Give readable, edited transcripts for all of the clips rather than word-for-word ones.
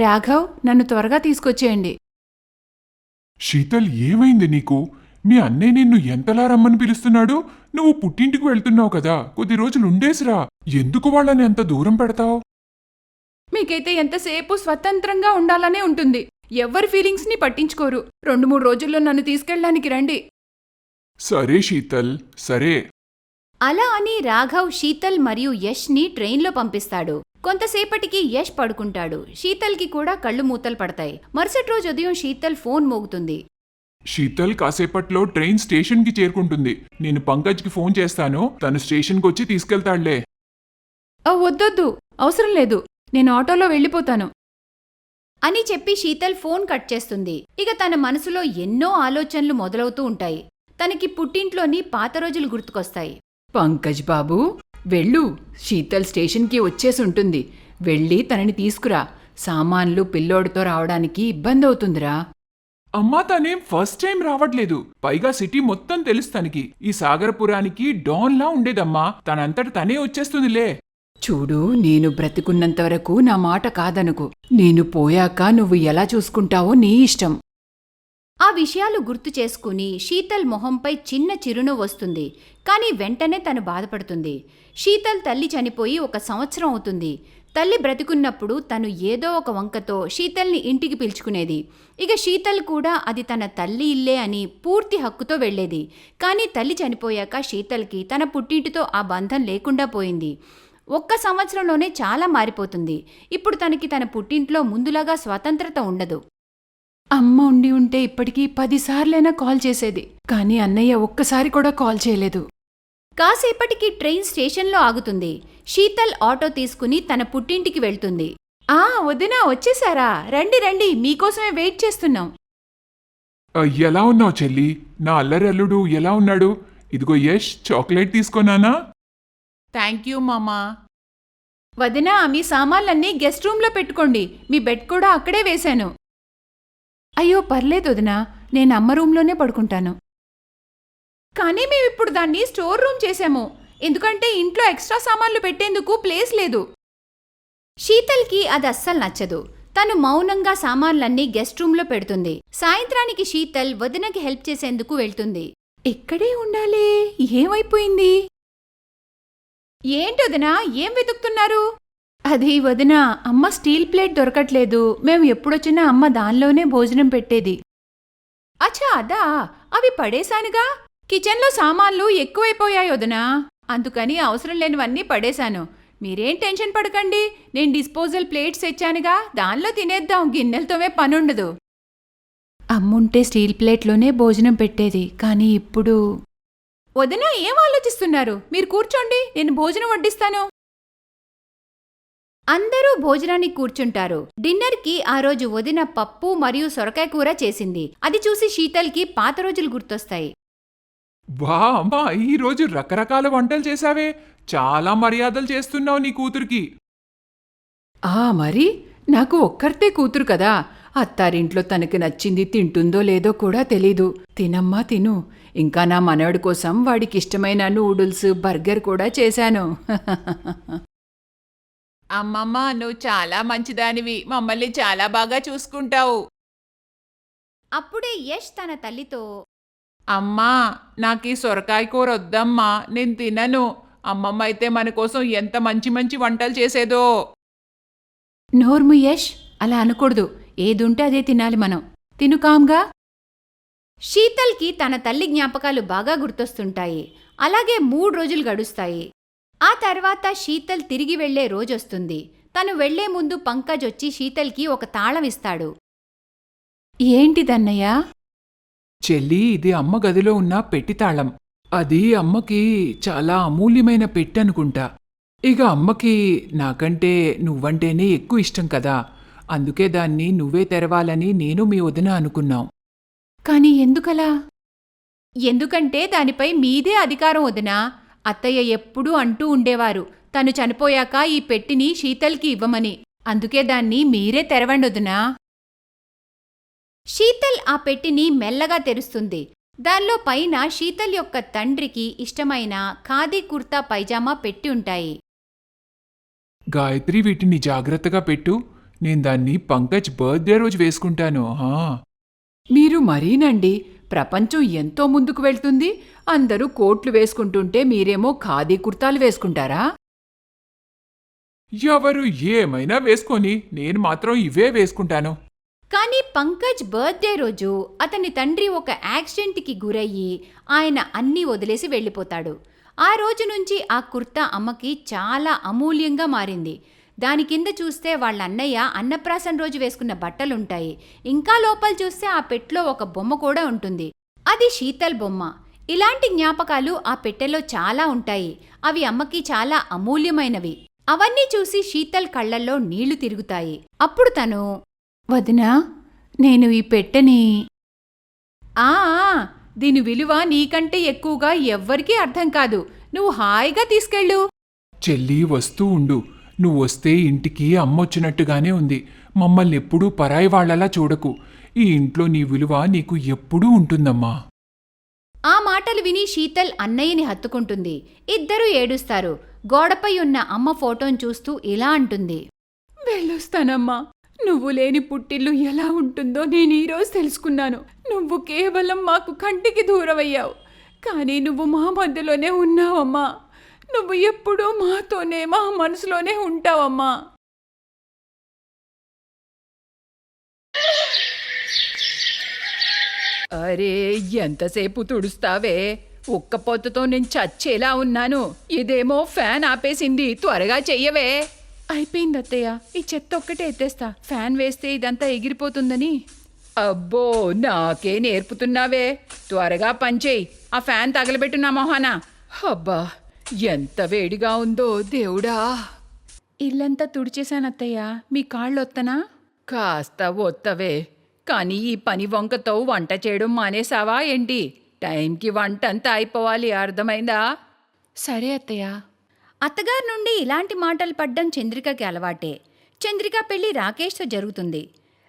రాఘవ్, నన్ను త్వరగా తీసుకొచ్చేయండి. శీతల్, ఏమైంది నీకు? మీ అన్నయ్య నిన్ను ఎంతలా రమ్మని పిలుస్తున్నాడు? నువ్వు పుట్టింటికి వెళ్తున్నావు కదా, కొద్ది రోజులు ఉండేసిరా. ఎందుకు వాళ్ళని అంత దూరం పెడతావు? మీకైతే ఎంతసేపు స్వతంత్రంగా ఉండాలనే ఉంటుంది. ఎవ్వరి ఫీలింగ్స్ని పట్టించుకోరు. 2-3 రోజుల్లో నన్ను తీసుకెళ్ళడానికి రండి. సరే శీతల్, సరే. అలా అని రాఘవ్ శీతల్ మరియు యష్ని ట్రైన్లో పంపిస్తాడు. కొంతసేపటికి యష్ పడుకుంటాడు. శీతల్కి కూడా కళ్ళు మూతలు పడతాయి. మరుసటి రోజు ఉదయం శీతల్ ఫోన్ మోగుతుంది. శీతల్, కాసేపట్లో ట్రైన్ స్టేషన్కి చేరుకుంటుంది. నేను పంకజ్కి ఫోన్ చేస్తాను, తను స్టేషన్కి వచ్చి తీసుకెళ్తాడులే. వద్దొద్దు, అవసరం లేదు. నేను ఆటోలో వెళ్ళిపోతాను అని చెప్పి శీతల్ ఫోన్ కట్ చేస్తుంది. ఇక తన మనసులో ఎన్నో ఆలోచనలు మొదలవుతూ ఉంటాయి. తనకి పుట్టింట్లోని పాత రోజులు గుర్తుకొస్తాయి. పంకజ్ బాబూ, వెళ్ళు. శీతల్ స్టేషన్కి వచ్చేసుంటుంది. వెళ్ళి తనని తీసుకురా. సామాన్లు పిల్లోడితో రావడానికి ఇబ్బంది అవుతుందిరా. అమ్మా, తనేం ఫస్ట్ టైం రావట్లేదు. పైగా సిటీ మొత్తం తెలుసు తనకి. ఈ సాగరపురానికి డాన్లా ఉండేదమ్మా. తనంతట తనే వచ్చేస్తుందిలే. చూడు, నేను బ్రతికున్నంతవరకు నా మాట కాదనుకు. నేను పోయాక నువ్వు ఎలా చూసుకుంటావో నీ ఇష్టం. ఆ విషయాలు గుర్తు చేసుకుని శీతల్ మొహంపై చిన్న చిరునవ్వు వస్తుంది. కానీ వెంటనే తను బాధపడుతుంది. శీతల్ తల్లి చనిపోయి 1 సంవత్సరం అవుతుంది. తల్లి బ్రతికున్నప్పుడు తను ఏదో ఒక వంకతో శీతల్ని ఇంటికి పిలుచుకునేది. ఇక శీతల్ కూడా అది తన తల్లి ఇల్లే అని పూర్తి హక్కుతో వెళ్లేది. కానీ తల్లి చనిపోయాక శీతల్కి తన పుట్టింటితో ఆ బంధం లేకుండా పోయింది. 1 సంవత్సరంలోనే చాలా మారిపోతుంది. ఇప్పుడు తనకి తన పుట్టింట్లో ముందులాగా స్వతంత్రత ఉండదు. అమ్మ ఉండి ఉంటే ఇప్పటికీ 10 సార్లైనా కాల్ చేసేది. కానీ అన్నయ్య ఒక్కసారి కూడా కాల్ చేయలేదు. కాసేపటికి ట్రైన్ స్టేషన్లో ఆగుతుంది. శీతల్ ఆటో తీసుకుని తన పుట్టింటికి వెళ్తుంది. వదినా, వచ్చేసారా? రండి రండి, మీకోసమే వెయిట్ చేస్తున్నాం. ఎలా ఉన్నావు చెల్లి? నా అల్లరి అల్లుడు ఎలా ఉన్నాడు? ఇదిగో యష్, చాక్లెట్ తీసుకోనానా? థ్యాంక్ యూ మామా. వదినా, మీ సామాన్లన్నీ గెస్ట్ రూమ్లో పెట్టుకోండి. మీ బెడ్ కూడా అక్కడే వేశాను. అయ్యో పర్లేదు వదినా, నేను అమ్మ రూంలోనే పడుకుంటాను. కానీ మేమిప్పుడు దాన్ని స్టోర్ రూమ్ చేశాము. ఎందుకంటే ఇంట్లో ఎక్స్ట్రా సామాన్లు పెట్టేందుకు ప్లేస్ లేదు. శీతల్కి అది అస్సలు నచ్చదు. తను మౌనంగా సామాన్లన్నీ గెస్ట్ రూమ్లో పెడుతుంది. సాయంత్రానికి శీతల్ వదినకి హెల్ప్ చేసేందుకు వెళ్తుంది. ఇక్కడే ఉండాలి. ఏమైపోయింది? ఏంటి వదినా, ఏం వెతుకుతున్నారు? అది వదినా, అమ్మ స్టీల్ ప్లేట్ దొరకట్లేదు. మేము ఎప్పుడొచ్చినా అమ్మ దానిలోనే భోజనం పెట్టేది. అచ్చా, అదా. అవి పడేశానుగా. కిచెన్లో సామాన్లు ఎక్కువైపోయాయి వదినా. అందుకని అవసరం లేనివన్నీ పడేశాను. మీరేం టెన్షన్ పడకండి. నేను డిస్పోజల్ ప్లేట్స్ తెచ్చానుగా, దానిలో తినేద్దాం. గిన్నెలతోనే పనుండదు. అమ్ముంటే స్టీల్ ప్లేట్లోనే భోజనం పెట్టేది. కానీ ఇప్పుడు... వదినా, ఏం ఆలోచిస్తున్నారు? మీరు కూర్చోండి, నేను భోజనం వడ్డిస్తాను. అందరూ భోజనానికి కూర్చుంటారు. డిన్నర్కి ఆ రోజు వదిన పప్పు మరియు సొరకాయ కూర చేసింది. అది చూసి శీతల్కి పాత రోజులు గుర్తొస్తాయి. వా అమ్మా, ఈరోజు రకరకాల వంటలు చేశావే. చాలా మర్యాదలు చేస్తున్నావు నీ కూతురికి. మరి నాకు ఒక్కరితే కూతురు కదా. అత్తారింట్లో తనకి నచ్చింది తింటుందో లేదో కూడా తెలీదు. తినమ్మా తిను. ఇంకా నా మనవడి కోసం వాడికిష్టమైన నూడిల్స్, బర్గర్ కూడా చేశాను. అమ్మమ్మ, నువ్వు చాలా మంచిదానివి. మమ్మల్ని చాలా బాగా చూసుకుంటావు. అప్పుడే యష్ తన తల్లితో, అమ్మా, నాకీ సొరకాయ కూర వద్దమ్మా, నేను తినను. అమ్మమ్మ అయితే మన కోసం ఎంత మంచి మంచి వంటలు చేసేదో. నోర్ము యష్, అలా అనకూడదు. ఏదుంటే అదే తినాలి మనం. తిను కామ్గా. శీతల్కి తన తల్లి జ్ఞాపకాలు బాగా గుర్తొస్తుంటాయి. అలాగే 3 రోజులు గడుస్తాయి. ఆ తర్వాత శీతల్ తిరిగి వెళ్లే రోజొస్తుంది. తను వెళ్లే ముందు పంకజ్ వచ్చి శీతల్కి ఒక తాళం ఇస్తాడు. ఏంటిదన్నయ్యా? చెల్లి, ఇది అమ్మ గదిలో ఉన్న పెట్టితాళం. అది అమ్మకి చాలా అమూల్యమైన పెట్టి అనుకుంటా. ఇక అమ్మకి నాకంటే నువ్వంటేనే ఎక్కువ ఇష్టం కదా. అందుకే దాన్ని నువ్వే తెరవాలని నేను మీ వదిన అనుకున్నాం. కాని ఎందుకలా? ఎందుకంటే దానిపై మీదే అధికారం వదినా. అత్తయ్య ఎప్పుడూ అంటూ ఉండేవారు, తను చనిపోయాక ఈ పెట్టిని శీతల్కి ఇవ్వమని. అందుకే దాన్ని మీరే తెరవండొదినా. శీతల్ ఆ పెట్టిని మెల్లగా తెరుస్తుంది. దానిలో పైన శీతల్ యొక్క తండ్రికి ఇష్టమైన ఖాదీ కుర్తా పైజామా పెట్టి ఉంటాయి. గాయత్రి, వీటిని జాగ్రత్తగా పెట్టు. నేను దాన్ని పంకజ్ బర్త్డే రోజు వేసుకుంటాను. మీరు మరీనండి, ప్రపంచం ఎంతో ముందుకు వెళ్తుంది. అందరూ కోట్లు వేసుకుంటుంటే మీరేమో ఖాదీ కుర్తాలు వేసుకుంటారా? ఎవరు ఏమైనా వేసుకొని నేను మాత్రం ఇవే వేసుకుంటాను. కానీ పంకజ్ బర్త్డే రోజు అతని తండ్రి ఒక యాక్సిడెంట్కి గురయ్యి ఆయన అన్నీ వదిలేసి వెళ్ళిపోతాడు. ఆ రోజు నుంచి ఆ కుర్తా అమ్మకి చాలా అమూల్యంగా మారింది. దాని కింద చూస్తే వాళ్ళ అన్నయ్య అన్నప్రాసన రోజు వేసుకున్న బట్టలుంటాయి. ఇంకా లోపల చూస్తే ఆ పెట్టెలో ఒక బొమ్మ కూడా ఉంటుంది. అది శీతల్ బొమ్మ. ఇలాంటి జ్ఞాపకాలు ఆ పెట్టెలో చాలా ఉంటాయి. అవి అమ్మకి చాలా అమూల్యమైనవి. అవన్నీ చూసి శీతల్ కళ్ళల్లో నీళ్లు తిరుగుతాయి. అప్పుడు తను, వదినా, నేను ఈ పెట్టెని ఆ దీని విలువ నీకంటే ఎక్కువగా ఎవ్వరికీ అర్థం కాదు. నువ్వు హాయిగా తీసుకెళ్ళు. చెల్లి, వస్తూ ఉండు. నువ్వు వస్తే ఇంటికి అమ్మొచ్చినట్టుగానే ఉంది. మమ్మల్ని ఎప్పుడూ పరాయి వాళ్లలా చూడకు. ఈ ఇంట్లో నీ విలువ నీకు ఎప్పుడూ ఉంటుందమ్మా. ఆ మాటలు విని శీతల్ అన్నయ్యని హత్తుకుంటుంది. ఇద్దరూ ఏడుస్తారు. గోడపై ఉన్న అమ్మ ఫోటోను చూస్తూ ఇలా అంటుంది, వెళ్ళొస్తానమ్మా. నువ్వు లేని పుట్టిల్లు ఎలా ఉంటుందో నేను ఈరోజు తెలుసుకున్నాను. నువ్వు కేవలం మాకు కంటికి దూరమయ్యావు, కానీ నువ్వు మా మధ్యలోనే ఉన్నావమ్మా. నువ్వు ఎప్పుడూ మాతోనే, మా మనసులోనే ఉంటావమ్మా. అరే, ఎంతసేపు తుడుస్తావే? ఉక్కపోతతో నేను చచ్చేలా ఉన్నాను. ఇదేమో ఫ్యాన్ ఆపేసింది. త్వరగా చెయ్యవే. అయిపోయింది అత్తయ్య, ఈ చెత్త ఒక్కటే ఎత్తేస్తా. ఫ్యాన్ వేస్తే ఇదంతా ఎగిరిపోతుందని. అబ్బో, నాకే నేర్పుతున్నావే. త్వరగా పనిచేయి. ఆ ఫ్యాన్ తగలబెట్టు నా మొహాన. అబ్బా, ఎంత వేడిగా ఉందో దేవుడా. ఇల్లంతా తుడిచేశాను అత్తయ్య. మీ కాళ్ళు ఒత్తనా? కాస్త ఒత్తవే. కానీ ఈ పని వంకతో వంట చేయడం మానేసావా ఏంటి? టైంకి వంటంతా అయిపోవాలి, అర్థమైందా? సరే అత్తయ్య. అత్తగారి నుండి ఇలాంటి మాటలు పడ్డం చంద్రికకి అలవాటే. చంద్రిక పెళ్లి రాకేష్తో జరుగుతుంది.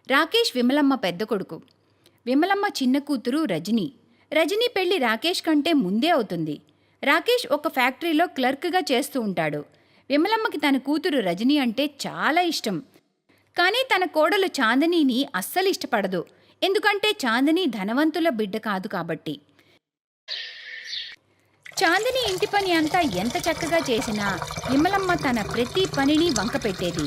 రాకేష్ విమలమ్మ పెద్ద కొడుకు. విమలమ్మ చిన్న కూతురు రజని. రజని పెళ్లి రాకేష్ కంటే ముందే అవుతుంది. రాకేష్ ఒక ఫ్యాక్టరీలో క్లర్క్గా చేస్తూ ఉంటాడు. విమలమ్మకి తన కూతురు రజని అంటే చాలా ఇష్టం. కానీ తన కోడలు చాందినీని అస్సలు ఇష్టపడదు. ఎందుకంటే చాందిని ధనవంతుల బిడ్డ కాదు కాబట్టి. చాందిని ఇంటి పని అంతా ఎంత చక్కగా చేసినా విమలమ్మ తన ప్రతి పనిని వంకపెట్టేది.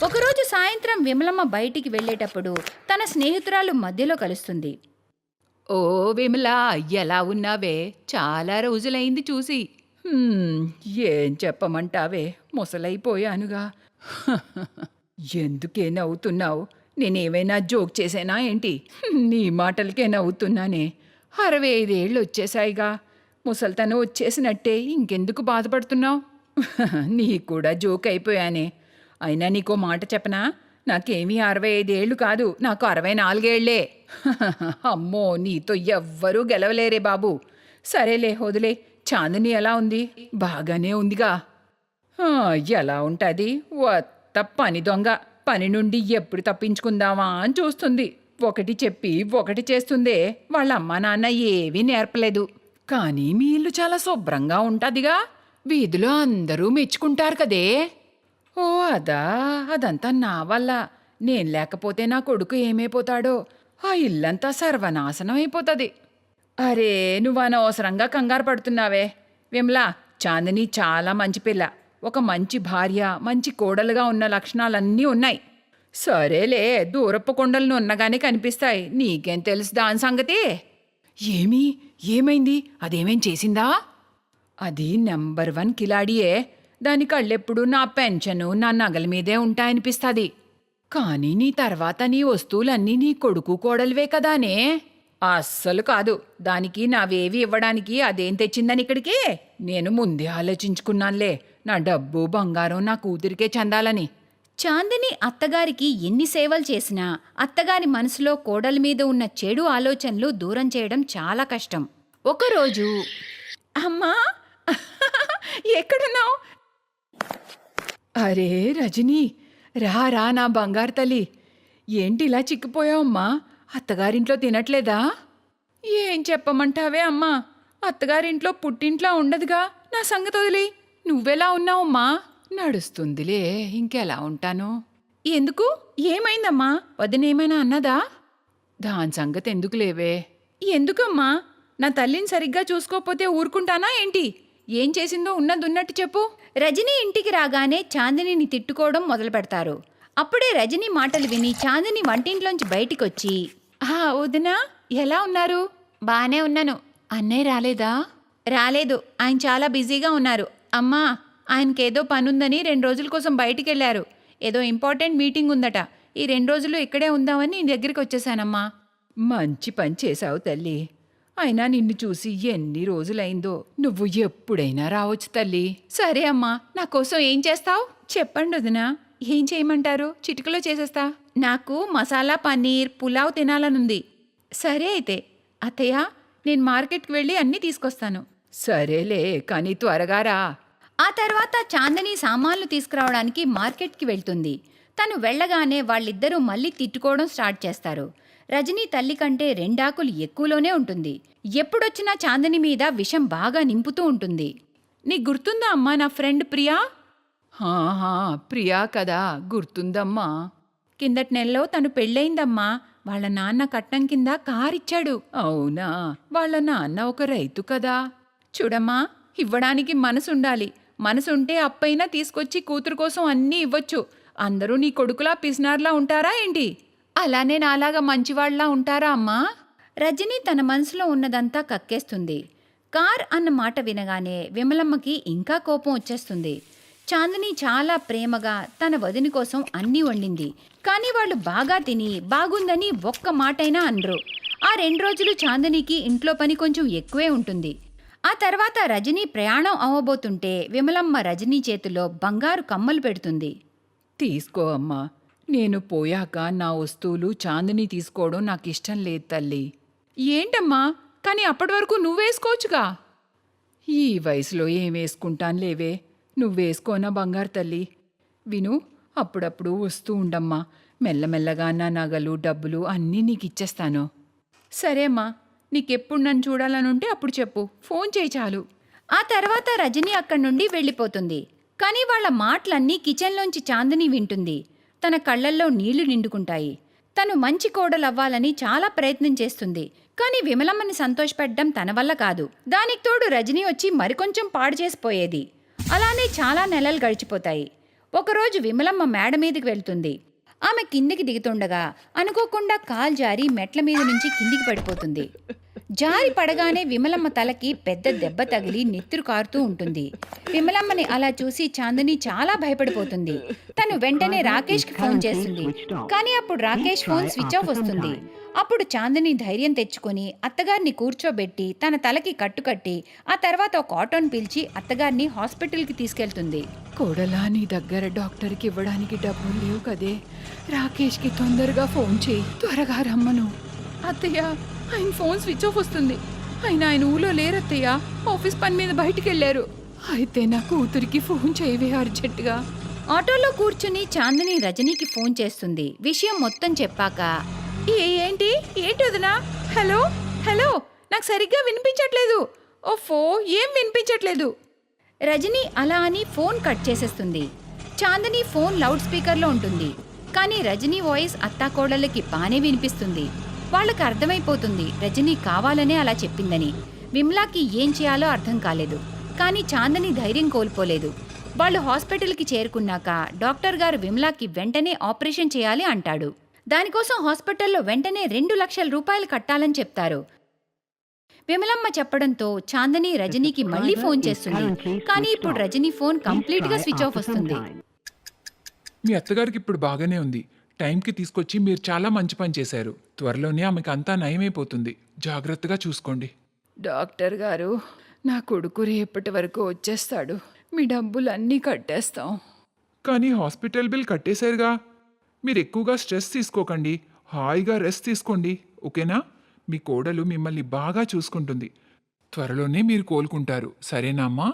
ఒకరోజు సాయంత్రం విమలమ్మ బయటికి వెళ్ళేటప్పుడు తన స్నేహితురాలు మధ్యలో కలుస్తుంది. ఓ విమలా, ఎలా ఉన్నావే? చాలా రోజులైంది చూసి. ఏం చెప్పమంటావే, ముసలైపోయానుగా. ఎందుకే నవ్వుతున్నావు? నేనేమైనా జోక్ చేసేనా ఏంటి? నీ మాటలకే నవ్వుతున్నానే. 65 ఏళ్ళు వచ్చేసాయిగా. ముసల్తనం వచ్చేసినట్టే, ఇంకెందుకు బాధపడుతున్నావు? నీ కూడా జోక్ అయిపోయానే. అయినా నీకో మాట చెప్పనా? నాకేమీ 65 ఏళ్ళు కాదు, నాకు 64 ఏళ్లే. అమ్మో, నీతో ఎవ్వరూ గెలవలేరే బాబు. సరేలే, వదిలే. చాందిని ఎలా ఉంది? బాగానే ఉందిగా. ఎలా ఉంటుంది? వత్త పని దొంగ. పని నుండి ఎప్పుడు తప్పించుకుందామా అని చూస్తుంది. ఒకటి చెప్పి ఒకటి చేస్తుందే. వాళ్ళ అమ్మా నాన్న ఏవీ నేర్పలేదు. కానీ మీ ఇల్లు చాలా శుభ్రంగా ఉంటుందిగా. వీధిలో అందరూ మెచ్చుకుంటారు కదే. ఓ అదా, అదంతా నా వల్ల. నేను లేకపోతే నా కొడుకు ఏమైపోతాడో. ఆ ఇల్లంతా సర్వనాశనం అయిపోతుంది. అరే, నువ్వు అనవసరంగా కంగారు పడుతున్నావే. విమలా, చాందిని చాలా మంచి పిల్ల. ఒక మంచి భార్య, మంచి కోడలుగా ఉన్న లక్షణాలన్నీ ఉన్నాయి. సరేలే, దూరపు కొండలను ఉన్నగానే కనిపిస్తాయి. నీకేం తెలుసు దాని సంగతి? ఏమైంది? అదేమేం చేసిందా? అది నెంబర్ 1 కిలాడియే. దాని కళ్ళెప్పుడు నా పెన్షను, నా నగల మీదే ఉంటాయనిపిస్తుంది. కానీ నీ తర్వాత నీ వస్తువులన్నీ నీ కొడుకు కోడలివే కదానే. అస్సలు కాదు. దానికి నావేవి ఇవ్వడానికి అదేం తెచ్చిందని ఇక్కడికి? నేను ముందే ఆలోచించుకున్నానులే. నా డబ్బు బంగారం నా కూతురికే చెందాలని. చాందిని అత్తగారికి ఎన్ని సేవలు చేసినా అత్తగారి మనసులో కోడలి మీద ఉన్న చెడు ఆలోచనలు దూరం చేయడం చాలా కష్టం. ఒకరోజు, అమ్మా, ఎక్కడున్నావు? అరే రజనీ, రా నా బంగారు తల్లి. ఏంటి ఇలా చిక్కిపోయావమ్మా? అత్తగారింట్లో తినట్లేదా? ఏం చెప్పమంటావే అమ్మా, అత్తగారింట్లో పుట్టింట్లో ఉండదుగా. నా సంగతి వదిలి. నువ్వెలా ఉన్నావమ్మా? నడుస్తుందిలే, ఇంకెలా ఉంటాను. ఎందుకు? ఏమైందమ్మా? వదినేమైనా అన్నదా? దాని సంగతి ఎందుకు లేవే. ఎందుకమ్మా? నా తల్లిని సరిగ్గా చూసుకోకపోతే ఊరుకుంటానా ఏంటి? ఏం చేసిందో ఉన్నది ఉన్నట్టు చెప్పు. రజనీ ఇంటికి రాగానే చాందినిని తిట్టుకోవడం మొదలు పెడతారు. అప్పుడే రజనీ మాటలు విని చాందిని వంటింట్లోంచి బయటికొచ్చి, వదినా ఎలా ఉన్నారు? బానే ఉన్నాను. అన్నయ్య రాలేదా? రాలేదు, ఆయన చాలా బిజీగా ఉన్నారు. అమ్మా, ఆయనకేదో పనుందని 2 రోజుల కోసం బయటికెళ్లారు. ఏదో ఇంపార్టెంట్ మీటింగ్ ఉందట. ఈ 2 రోజులు ఇక్కడే ఉందామని నీ దగ్గరికి వచ్చేసానమ్మా. మంచి పని చేశావు తల్లి. అయినా నిన్ను చూసి ఎన్ని రోజులైందో. నువ్వు ఎప్పుడైనా రావచ్చు తల్లి. సరే అమ్మా, నా కోసం ఏం చేస్తావు? చెప్పండి వదినా. ఏం చేయమంటారు? చిటికలో చేసేస్తా. నాకు మసాలా పన్నీర్, పులావ్ తినాలనుంది. సరే అయితే. అత్తయ్య, నేను మార్కెట్కి వెళ్ళి అన్నీ తీసుకొస్తాను. సరేలే, కానీ త్వరగా రా. ఆ తర్వాత చాందిని సామాన్లు తీసుకురావడానికి మార్కెట్కి వెళ్తుంది. తను వెళ్ళగానే వాళ్ళిద్దరూ మళ్ళీ తిట్టుకోవడం స్టార్ట్ చేస్తారు. రజనీ తల్లి కంటే 2 ఆకులు ఎక్కువలోనే ఉంటుంది. ఎప్పుడొచ్చినా చాందిని మీద విషం బాగా నింపుతూ ఉంటుంది. నీకు గుర్తుందా అమ్మా నా ఫ్రెండ్ ప్రియా? ప్రియా కదా, గుర్తుందమ్మా. కిందటి నెలలో తను పెళ్ళయిందమ్మా. వాళ్ళ నాన్న కట్నం కింద కారిచ్చాడు. అవునా? వాళ్ళ నాన్న ఒక రైతు కదా. చూడమ్మా, ఇవ్వడానికి మనసుండాలి. మనసుంటే అప్పైనా తీసుకొచ్చి కూతురు కోసం అన్నీ ఇవ్వచ్చు. అందరూ నీ కొడుకులా పిసినార్లా ఉంటారా ఏంటి? అలానే నాలాగా మంచివాళ్లా ఉంటారా అమ్మా? రజనీ తన మనసులో ఉన్నదంతా కక్కేస్తుంది. కార్ అన్న మాట వినగానే విమలమ్మకి ఇంకా కోపం వచ్చేస్తుంది. చాందిని చాలా ప్రేమగా తన వదిన కోసం అన్నీ వండింది. కానీ వాళ్ళు బాగా తిని బాగుందని ఒక్క మాటైనా అనరు. ఆ 2 రోజులు చాందినికి ఇంట్లో పని కొంచెం ఎక్కువే ఉంటుంది. ఆ తర్వాత రజనీ ప్రయాణం అవ్వబోతుంటే విమలమ్మ రజనీ చేతిలో బంగారు కమ్మలు పెడుతుంది. తీసుకో అమ్మా. నేను పోయాక నా వస్తువులు చాందిని తీసుకోవడం నాకిష్టం లేదు తల్లి. ఏంటమ్మా? కానీ అప్పటి వరకు నువ్వేసుకోవచ్చుగా. ఈ వయసులో ఏం వేసుకుంటానులేవే. నువ్వేసుకోనా బంగారు తల్లి. విను, అప్పుడప్పుడు వస్తూ ఉండమ్మా. మెల్లమెల్లగా నా నగలు, డబ్బులు అన్నీ నీకిచ్చేస్తాను. సరే అమ్మా, నీకెప్పుడు నన్ను చూడాలనుంటే అప్పుడు చెప్పు. ఫోన్ చేయి చాలు. ఆ తర్వాత రజనీ అక్కడి నుండి వెళ్ళిపోతుంది. కానీ వాళ్ళ మాటలన్నీ కిచెన్లోంచి చాందిని వింటుంది. తన కళ్ళల్లో నీళ్లు నిండుకుంటాయి. తను మంచి కోడలవ్వాలని చాలా ప్రయత్నం చేస్తుంది. కానీ విమలమ్మని సంతోషపెట్టడం తన వల్ల కాదు. దానికి తోడు రజనీ వచ్చి మరికొంచెం పాడు చేసిపోయేది. అలానే చాలా నెలలు గడిచిపోతాయి. ఒకరోజు విమలమ్మ మేడ మీదకి వెళ్తుంది. ఆమె కిందికి దిగుతుండగా అనుకోకుండా కాలు జారి మెట్ల మీద నుంచి కిందికి పడిపోతుంది. జారి పడగానే విమలమ్మ తలకి పెద్ద దెబ్బ తగిలి నెత్తురు కారుతూ ఉంటుంది. విమలమ్మని అలా చూసి చాందిని చాలా భయపడిపోతుంది. తను వెంటనే రాకేష్కి ఫోన్ చేస్తుంది. కానీ అప్పుడు రాకేష్ ఫోన్ స్విచ్ ఆఫ్ వస్తుంది. అప్పుడు చాందిని ధైర్యం తెచ్చుకొని అత్తగారిని కూర్చోబెట్టి తన తలకి కట్టుకట్టి ఆ తర్వాత ఒక ఆటోని పిలిచి అత్తగారిని హాస్పిటల్కి తీసుకెళ్తుంది. కోడలా, నీ దగ్గర డాక్టర్కి ఇవ్వడానికి డబ్బులు లేవు కదే. రాకేష్కి తొందరగా ఫోన్ చేయి. త్వరగా రమ్మను. అత్తయ్య, ఆయన ఫోన్ స్విచ్ ఆఫ్ వస్తుంది. ఆయన ఊళ్ళో లేరత్తయ్య. ఆఫీస్ పని మీద బయటికి వెళ్ళారు. అయితే నా కూతురికి ఫోన్ చేయవే అర్జెంటుగా. ఆటోలో కూర్చుని చాందిని రజనీకి ఫోన్ చేస్తుంది. విషయం మొత్తం చెప్పాక, ఏంటి వదినా? హలో హలో, నాకు సరిగ్గా వినిపించట్లేదు. ఓఫో, ఏం వినిపించట్లేదు. రజనీ అలా అని ఫోన్ కట్ చేసేస్తుంది. చాందిని ఫోన్ లౌడ్ స్పీకర్లో ఉంటుంది. కానీ రజనీ వాయిస్ అత్తాకోడళ్ళకి బానే వినిపిస్తుంది. వాళ్ళకి అర్థమైపోతుంది రజనీ కావాలనే అలా చెప్పిందని. విమలాకి ఏం చేయాలో అర్థం కాలేదు. కానీ చాందిని ధైర్యం కోల్పోలేదు. వాళ్ళు హాస్పిటల్కి చేరుకున్నాక డాక్టర్ గారు విమలాకి వెంటనే ఆపరేషన్ చేయాలి అంటాడు. దానికోసం హాస్పిటల్లో వెంటనే 2 లక్షల రూపాయలు కట్టాలని చెప్తారు. విమలమ్మ చెప్పడంతో చాందిని రజనీకి మళ్ళీ ఫోన్ చేస్తుంది. కానీ ఇప్పుడు రజనీ ఫోన్ కంప్లీట్గా స్విచ్ ఆఫ్ వస్తుంది. మీ అత్తగారికి ఇప్పుడు బాగానే ఉంది. టైంకి తీసుకొచ్చి మీరు చాలా మంచి పని చేశారు. త్వరలోనే ఆమెకు అంతా నయమైపోతుంది. జాగ్రత్తగా చూసుకోండి. డాక్టర్ గారు, నా కొడుకు రేపటి వరకు వచ్చేస్తాడు. మీ డబ్బులన్నీ కట్టేస్తాం. కానీ హాస్పిటల్ బిల్ కట్టేశారుగా. మీరు ఎక్కువగా స్ట్రెస్ తీసుకోకండి. హాయిగా రెస్ట్ తీసుకోండి, ఓకేనా? మీ కోడలు మిమ్మల్ని బాగా చూసుకుంటుంది. త్వరలోనే మీరు కోలుకుంటారు, సరేనా అమ్మా?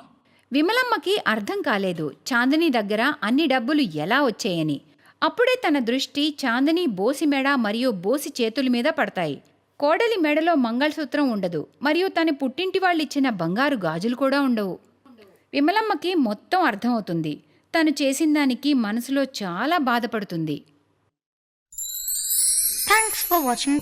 విమలమ్మకి అర్థం కాలేదు చాందిని దగ్గర అన్ని డబ్బులు ఎలా వచ్చాయని. అప్పుడే తన దృష్టి చాందిని బోసి మెడ మరియు బోసి చేతుల మీద పడతాయి. కోడలి మెడలో మంగళసూత్రం ఉండదు మరియు తన పుట్టింటి వాళ్ళిచ్చిన బంగారు గాజులు కూడా ఉండవు. విమలమ్మకి మొత్తం అర్థమవుతుంది. తను చేసిన దానికి మనసులో చాలా బాధపడుతుంది. Thanks for watching.